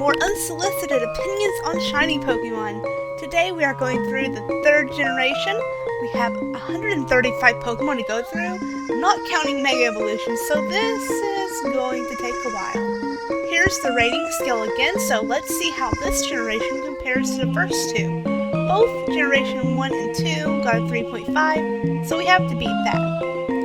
more unsolicited opinions on shiny Pokemon. Today we are going through the 3rd generation. We have 135 Pokemon to go through, not counting Mega Evolutions, so this is going to take a while. Here's the rating scale again, so let's see how this generation compares to the first two. Both Generation 1 and 2 got a 3.5, so we have to beat that.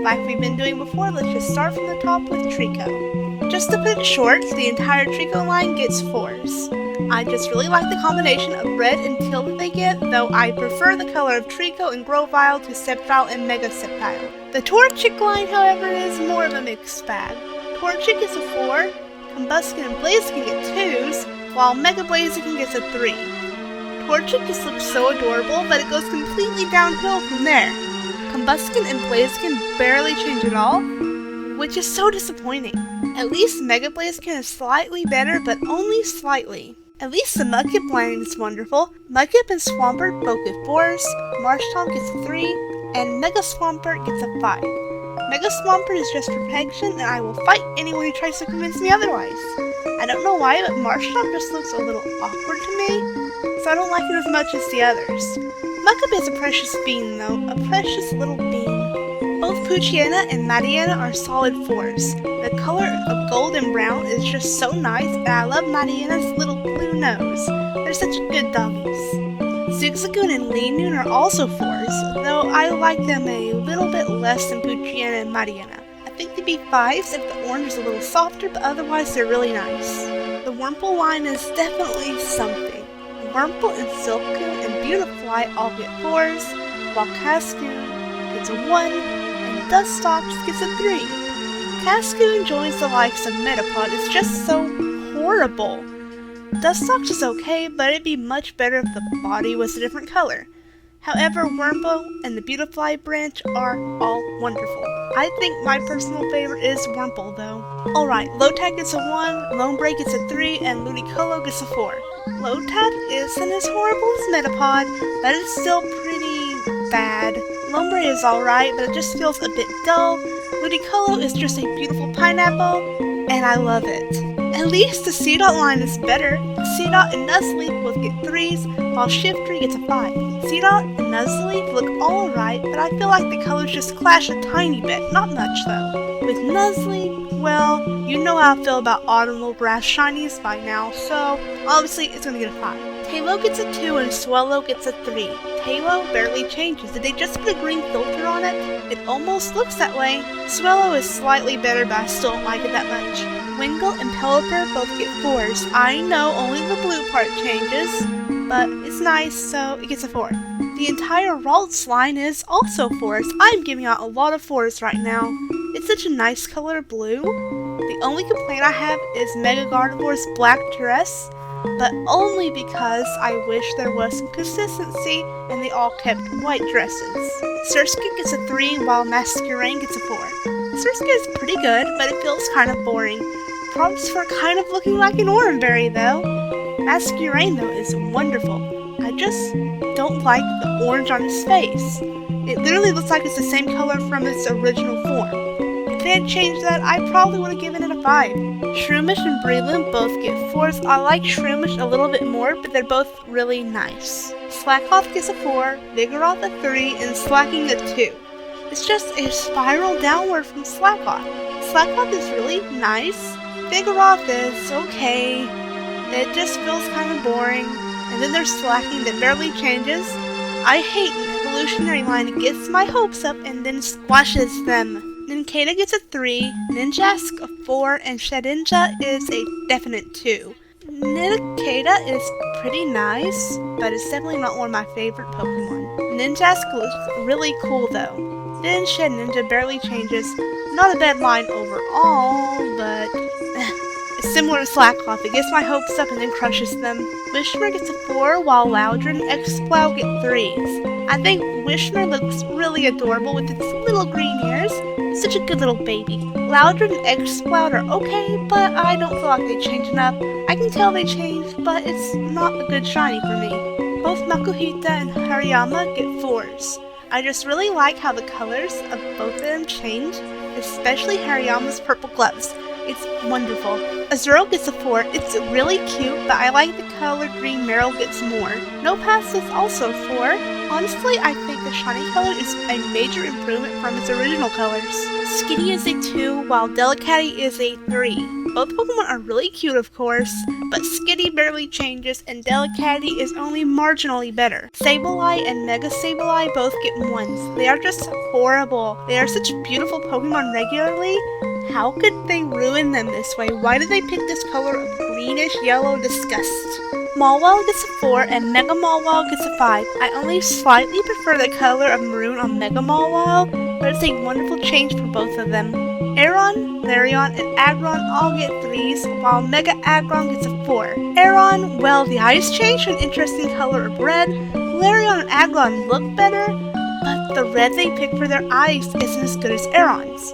Like we've been doing before, let's just start from the top with Treecko. Just to put it short, the entire Treecko line gets 4s. I just really like the combination of red and teal that they get, though I prefer the color of Treecko and Grovyle to Sceptile and Mega Sceptile. The Torchic line, however, is more of a mixed bag. Torchic is a 4, Combusken and Blaziken get 2s, while Mega Blaziken gets a 3. Torchic just looks so adorable, but it goes completely downhill from there. Combusken and Blaziken barely change at all, which is so disappointing. At least Mega Blaziken is slightly better, but only slightly. At least the Mudkip line is wonderful. Mudkip and Swampert both get 4s, Marshtomp gets a 3, and Mega Swampert gets a 5. Mega Swampert is just protection, and I will fight anyone who tries to convince me otherwise. I don't know why, but Marshtomp just looks a little awkward to me, so I don't like it as much as the others. Mudkip is a precious bean though, a precious little bean. Both Poochyena and Mariana are solid 4s. The color of gold and brown is just so nice, and I love Mariana's little blue nose. They're such good doggies. Zigzagoon and Linoone are also 4s, though I like them a little bit less than Poochyena and Mariana. I think they'd be 5s if the orange is a little softer, but otherwise they're really nice. The Wurmple line is definitely something. Wurmple and Silcoon and Beautifly all get 4s, while Cascoon gets a 1, and Dustox gets a 3. Cascoon joins the likes of Metapod. It's just so horrible. Dustox is okay, but it'd be much better if the body was a different color. However, Wurmple and the Beautifly branch are all wonderful. I think my personal favorite is Wurmple though. Alright, Lotad gets a 1, Lombre gets a 3, and Ludicolo gets a 4. Lotad isn't as horrible as Metapod, but it's still pretty bad. Lombre is alright, but it just feels a bit dull. Ludicolo is just a beautiful pineapple, and I love it. At least the Seedot line is better. Seedot and Nuzleaf both get 3s, while Shiftry gets a 5. Seedot and Nuzleaf look alright, but I feel like the colors just clash a tiny bit, not much though. With Nuzleaf, well, you know how I feel about autumnal grass shinies by now, so obviously it's gonna get a 5. Taillow gets a 2 and Swellow gets a 3. Taillow barely changes. Did they just put a green filter on it? It almost looks that way. Swellow is slightly better, but I still don't like it that much. Wingull and Pelipper both get 4s. I know only the blue part changes, but it's nice, so it gets a 4. The entire Ralts line is also 4s. I'm giving out a lot of 4s right now. It's such a nice color, blue. The only complaint I have is Mega Gardevoir's black dress, but only because I wish there was some consistency and they all kept white dresses. Surskit gets a 3 while Masquerain gets a 4. Surskit is pretty good, but it feels kind of boring. Props for kind of looking like an Oranberry though. Masquerain though is wonderful. I just don't like the orange on his face. It literally looks like it's the same color from its original form. If they had changed that, I probably would have given it a 5. Shroomish and Breloom both get 4s. I like Shroomish a little bit more, but they're both really nice. Slackoth gets a 4, Vigoroth a 3, and Slacking a 2. It's just a spiral downward from Slackoth. Slackoth is really nice. Vigoroth is okay. It just feels kind of boring. And then there's Slacking that barely changes. I hate an evolutionary line that gets my hopes up and then squashes them. Nincada gets a 3, Ninjask a 4, and Shedinja is a definite 2. Nincada is pretty nice, but it's definitely not one of my favorite Pokemon. Ninjask looks really cool though. Then Shedinja barely changes. Not a bad line overall, but it's similar to Slackoth. It gets my hopes up and then crushes them. Wishmer gets a 4, while Loudon and Exploud get 3s. I think Wishmer looks really adorable with its little green ears. It's such a good little baby. Loudon and Exploud are okay, but I don't feel like they changed enough. I can tell they changed, but it's not a good shiny for me. Both Makuhita and Hariyama get 4s. I just really like how the colors of both of them change, especially Hariyama's purple gloves. It's wonderful. Azurill gets a 4. It's really cute, but I like the color green Meryl gets more. Nopass is also 4. Honestly, I think the shiny color is a major improvement from its original colors. Skitty is a 2, while Delcatty is a 3. Both Pokemon are really cute, of course, but Skitty barely changes and Delcatty is only marginally better. Sableye and Mega Sableye both get 1s. They are just horrible. They are such beautiful Pokemon regularly. How could they ruin them this way? Why did they pick this color of greenish yellow disgust? Mawile gets a 4 and Mega Mawile gets a 5. I only slightly prefer the color of maroon on Mega Mawile, but it's a wonderful change for both of them. Aron, Larion, and Aggron all get 3s, while Mega Aggron gets a 4. Aron, well, the eyes change to an interesting color of red. Larion and Aggron look better, but the red they pick for their eyes isn't as good as Aron's.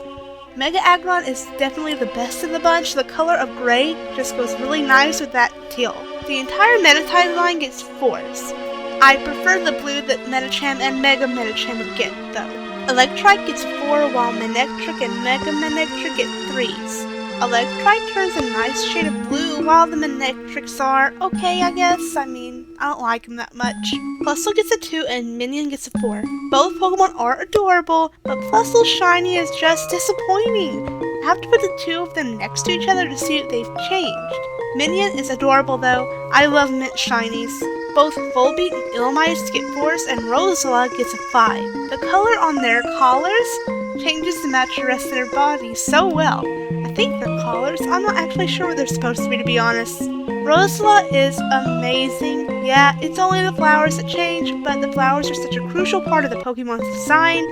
Mega Aggron is definitely the best of the bunch. The color of gray just goes really nice with that teal. The entire Meditite line gets 4s. I prefer the blue that Medicham and Mega Medicham would get, though. Electrike gets 4, while Manectric and Mega Manectric get 3s. Electrike turns a nice shade of blue, while the Manectrics are okay, I guess. I don't like them that much. Plusle gets a 2 and Minion gets a 4. Both Pokemon are adorable, but Plusle's shiny is just disappointing. I have to put the two of them next to each other to see if they've changed. Minion is adorable though. I love mint shinies. Both Volbeat and Illumise get 4s and Rosala gets a 5. The color on their collars changes to match the rest of their bodies so well. I think they're collars. I'm not actually sure what they're supposed to be, to be honest. Rosala is amazing. Yeah, it's only the flowers that change, but the flowers are such a crucial part of the Pokemon's design.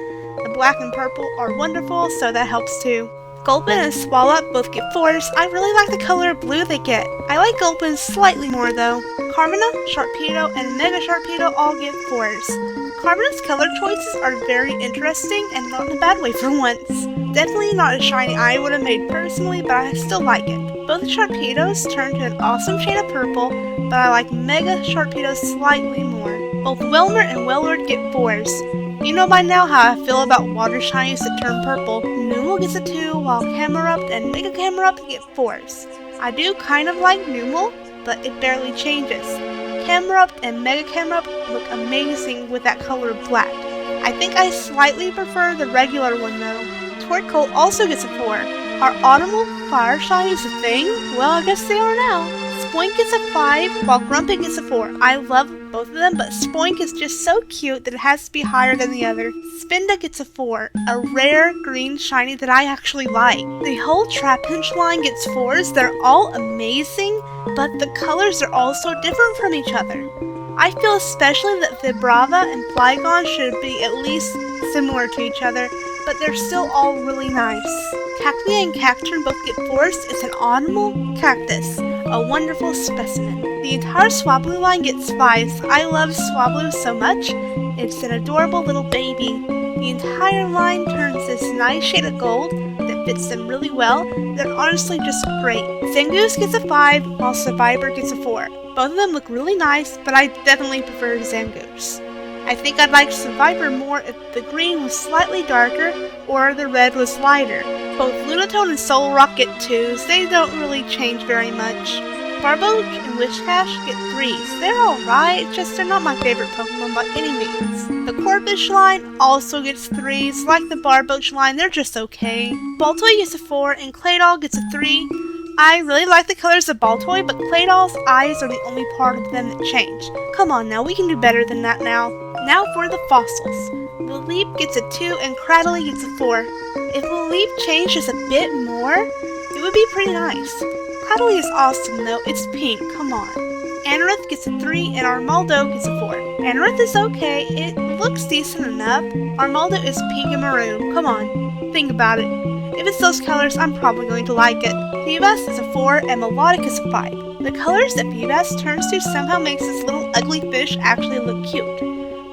The black and purple are wonderful, so that helps too. Gulpin and Swallow both get 4s. I really like the color of blue they get. I like Gulpin slightly more though. Carmina, Sharpedo, and Mega Sharpedo all get 4s. Carmina's color choices are very interesting and not in a bad way for once. Definitely not a shiny I would have made personally, but I still like it. Both Sharpedos turn to an awesome shade of purple, but I like Mega Sharpedo slightly more. Both Wilmer and Wailord get 4s. You know by now how I feel about water shinies that turn purple. Numel gets a 2, while Camerupt and Mega Camerupt get 4s. I do kind of like Numel, but it barely changes. Camerupt and Mega Camerupt look amazing with that color of black. I think I slightly prefer the regular one though. Torkoal also gets a 4. Are Autumnal Fire Shinies a thing? Well, I guess they are now. Spoink gets a 5, while Grumpig gets a 4. I love both of them, but Spoink is just so cute that it has to be higher than the other. Spinda gets a 4, a rare green shiny that I actually like. The whole Trapinch line gets 4s. They're all amazing, but the colors are all so different from each other. I feel especially that Vibrava and Flygon should be at least similar to each other, but they're still all really nice. Cacnea and Cacturne both get 4s. It's an autumnal cactus, a wonderful specimen. The entire Swablu line gets 5s. I love Swablu so much. It's an adorable little baby. The entire line turns this nice shade of gold that fits them really well. They're honestly just great. Zangoose gets a 5, while Survivor gets a 4. Both of them look really nice, but I definitely prefer Zangoose. I think I'd like Survivor more if the green was slightly darker or the red was lighter. Both Lunatone and Solrock get 2s. They don't really change very much. Barboach and Whiscash get 3s. They're alright, just they're not my favorite Pokemon by any means. The Corphish line also gets 3s. Like the Barboach line, they're just okay. Baltoy gets a 4 and Claydol gets a 3. I really like the colors of Baltoy, but Claydol's eyes are the only part of them that change. Come on now, we can do better than that now. Now for the fossils. Lileep gets a 2 and Cradily gets a 4. If Lileep changed just a bit more, it would be pretty nice. Cradily is awesome though, it's pink, come on. Anorith gets a 3 and Armaldo gets a 4. Anorith is okay, it looks decent enough. Armaldo is pink and maroon, come on, think about it. If it's those colors, I'm probably going to like it. Feebas is a 4 and Melodic is a 5. The colors that Feebas turns to somehow makes this little ugly fish actually look cute.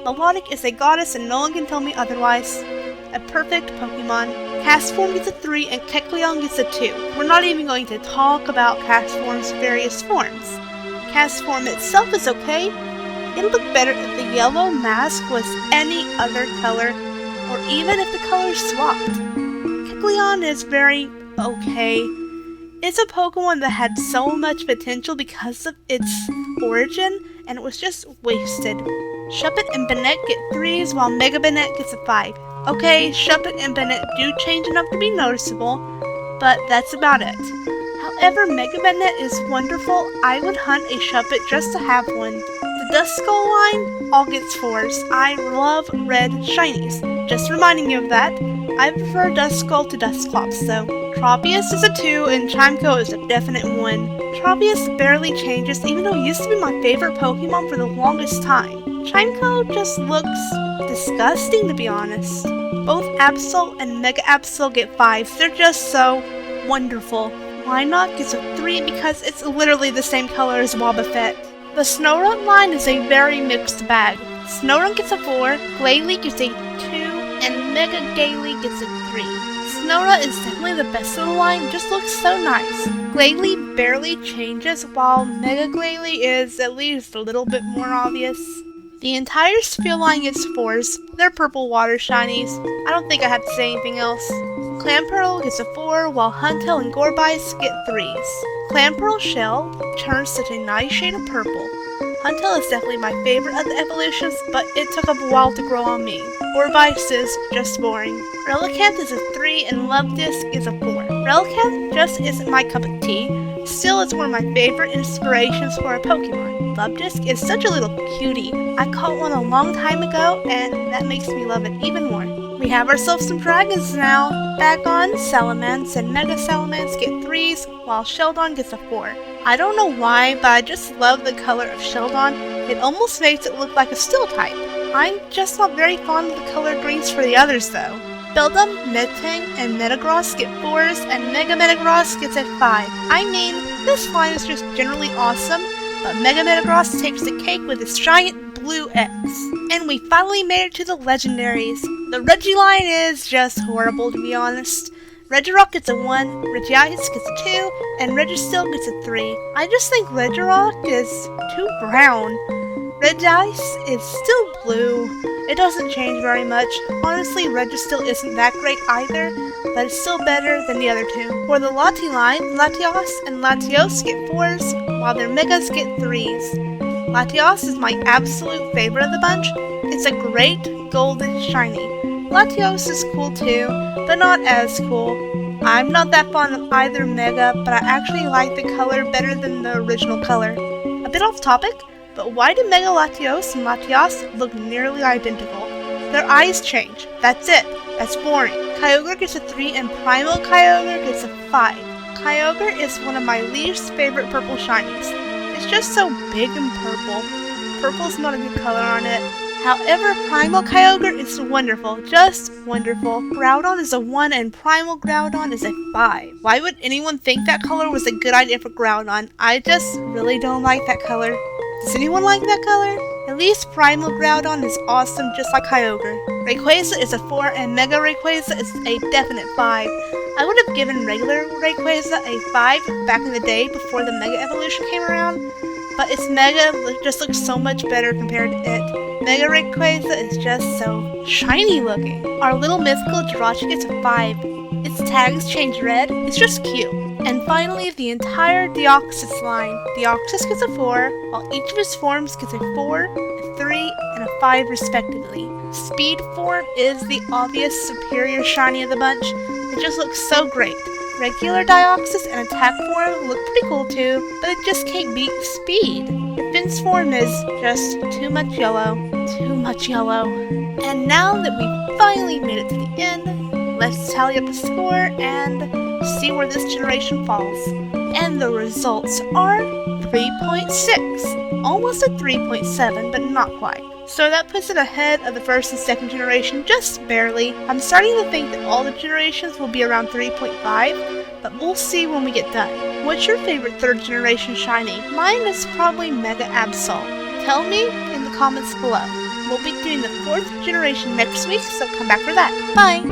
Melodic is a goddess and no one can tell me otherwise. A perfect Pokemon. Castform gets a 3 and Kecleon gets a 2. We're not even going to talk about Castform's various forms. Castform itself is okay. It would look better if the yellow mask was any other color, or even if the colors swapped. Kecleon is very okay. It's a Pokemon that had so much potential because of its origin, and it was just wasted. Shuppet and Banette get 3s, while Mega Banette gets a 5. Okay, Shuppet and Banette do change enough to be noticeable, but that's about it. However, Mega Banette is wonderful. I would hunt a Shuppet just to have one. The Duskull line all gets 4s. I love red shinies. Just reminding you of that. I prefer Duskull to Dusclops though. Tropius is a 2 and Chimecho is a definite 1. Tropius barely changes even though he used to be my favorite Pokemon for the longest time. Chimecho just looks disgusting to be honest. Both Absol and Mega Absol get 5s. They're just so wonderful. Wynaut gets a 3 because it's literally the same color as Wobbuffet. The Snorunt line is a very mixed bag. Snorunt gets a 4, Glalie gets a 2, and Mega Glalie gets a 3. Snorunt is definitely the best of the line, just looks so nice. Glalie barely changes, while Mega Glalie is at least a little bit more obvious. The entire Sphere line gets 4s. They're purple water shinies. I don't think I have to say anything else. Clamperl gets a 4, while Huntail and Gourgeist get 3s. Clamperl shell turns such a nice shade of purple. Huntail is definitely my favorite of the evolutions, but it took a while to grow on me. Gourgeist is just boring. Relicanth is a 3 and Luvdisc is a 4. Relicanth just isn't my cup of tea. Still, it's one of my favorite inspirations for a Pokemon. Luvdisc is such a little cutie. I caught one a long time ago, and that makes me love it even more. We have ourselves some dragons now. Bagon, Salamence, and Mega Salamence get 3s, while Sheldon gets a 4. I don't know why, but I just love the color of Sheldon. It almost makes it look like a Steel type. I'm just not very fond of the color greens for the others though. Beldum, Meditang, and Metagross get 4s, and Mega Metagross gets a 5. I mean, this line is just generally awesome, but Mega Metagross takes the cake with its giant blue X. And we finally made it to the legendaries. The Regiline is just horrible to be honest. Regirock gets a 1, Regice gets a 2, and Registeel gets a 3. I just think Regirock is too brown. Regice is still blue. It doesn't change very much. Honestly, Registeel isn't that great either, but it's still better than the other two. For the Lati line, Latios and Latios get 4s, while their Megas get 3s. Latios is my absolute favorite of the bunch. It's a great golden shiny. Latios is cool too, but not as cool. I'm not that fond of either Mega, but I actually like the color better than the original color. A bit off topic, but why do Mega Latios and Latios look nearly identical? Their eyes change. That's it. That's boring. Kyogre gets a 3 and Primal Kyogre gets a 5. Kyogre is one of my least favorite purple shinies. It's just so big and purple. Purple's not a good color on it. However, Primal Kyogre is wonderful, just wonderful. Groudon is a 1 and Primal Groudon is a 5. Why would anyone think that color was a good idea for Groudon? I just really don't like that color. Does anyone like that color? At least Primal Groudon is awesome just like Kyogre. Rayquaza is a 4 and Mega Rayquaza is a definite 5. I would have given regular Rayquaza a 5 back in the day before the Mega Evolution came around, but its Mega just looks so much better compared to it. Mega Rayquaza is just so shiny looking. Our little mythical Jirachi gets a 5. Its tags change red. It's just cute. And finally, the entire Deoxys line. Deoxys gets a 4, while each of his forms gets a 4, a 3, and a 5 respectively. Speed form is the obvious superior shiny of the bunch. It just looks so great. Regular Deoxys and attack form look pretty cool too, but it just can't beat speed. Defense form is just too much yellow. Too much yellow. And now that we've finally made it to the end, let's tally up the score and see where this generation falls. And the results are 3.6. Almost a 3.7, but not quite. So that puts it ahead of the first and second generation just barely. I'm starting to think that all the generations will be around 3.5, but we'll see when we get done. What's your favorite third generation shiny? Mine is probably Mega Absol. Tell me in the comments below. We'll be doing the fourth generation next week, so come back for that. Bye!